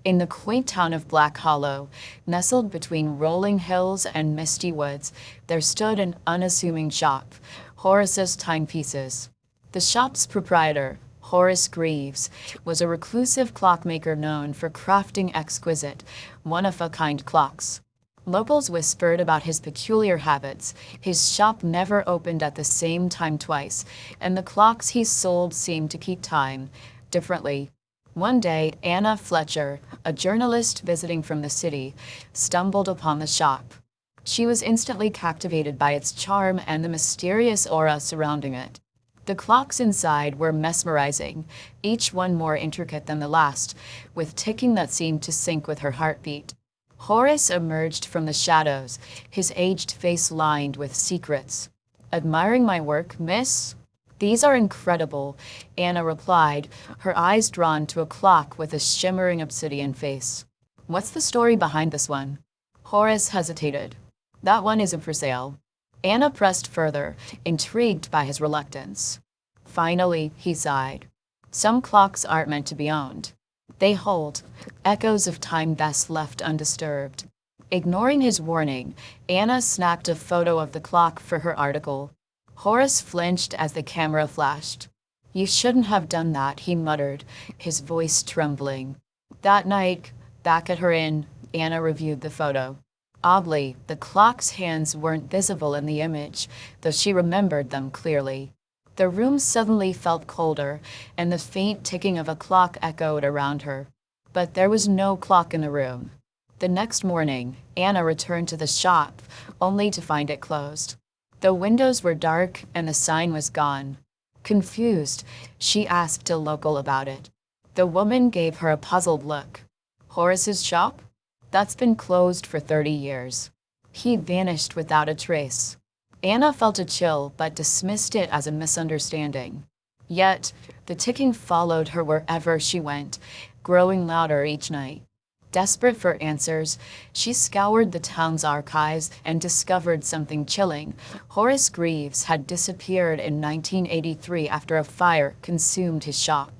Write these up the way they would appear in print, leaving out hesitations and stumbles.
In the quaint town of Black Hollow, nestled between rolling hills and misty woods, there stood an unassuming shop, Horace's Timepieces. The shop's proprietor, Horace Greaves, was a reclusive clockmaker known for crafting exquisite, one-of-a-kind clocks. Locals whispered about his peculiar habits. His shop never opened at the same time twice, and the clocks he sold seemed to keep time differently. One day, Anna Fletcher, a journalist visiting from the city, stumbled upon the shop. She was instantly captivated by its charm and the mysterious aura surrounding it. The clocks inside were mesmerizing, each one more intricate than the last, with ticking that seemed to sync with her heartbeat. Horace emerged from the shadows, his aged face lined with secrets. "Admiring my work, miss?" "These are incredible," Anna replied, her eyes drawn to a clock with a shimmering obsidian face. "What's the story behind this one?" Horace hesitated. "That one isn't for sale." Anna pressed further, intrigued by his reluctance. "Finally," he sighed. "Some clocks aren't meant to be owned. They hold echoes of time best left undisturbed." Ignoring his warning, Anna snapped a photo of the clock for her article. Horace flinched as the camera flashed. "You shouldn't have done that," he muttered, his voice trembling. That night, back at her inn, Anna reviewed the photo. Oddly, the clock's hands weren't visible in the image, though she remembered them clearly. The room suddenly felt colder, and the faint ticking of a clock echoed around her. But there was no clock in the room. The next morning, Anna returned to the shop, only to find it closed. The windows were dark and the sign was gone. Confused, she asked a local about it. The woman gave her a puzzled look. "Horace's shop? That's been closed for 30 years. He vanished without a trace." Anna felt a chill, but dismissed it as a misunderstanding. Yet, the ticking followed her wherever she went, growing louder each night. Desperate for answers, she scoured the town's archives and discovered something chilling. Horace Greaves had disappeared in 1983 after a fire consumed his shop.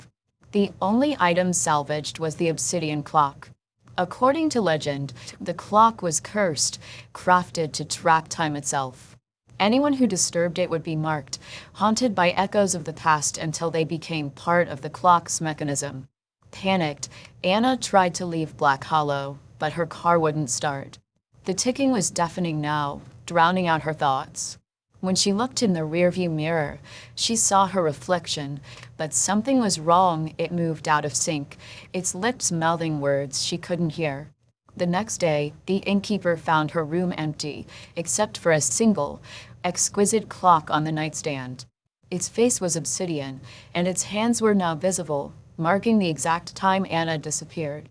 The only item salvaged was the obsidian clock. According to legend, the clock was cursed, crafted to track time itself. Anyone who disturbed it would be marked, haunted by echoes of the past until they became part of the clock's mechanism. Panicked, Anna tried to leave Black Hollow, but her car wouldn't start. The ticking was deafening now, drowning out her thoughts. When she looked in the rearview mirror, she saw her reflection, but something was wrong. It moved out of sync, its lips mouthing words she couldn't hear. The next day, the innkeeper found her room empty, except for a single, exquisite clock on the nightstand. Its face was obsidian, and its hands were now visible, marking the exact time Anna disappeared.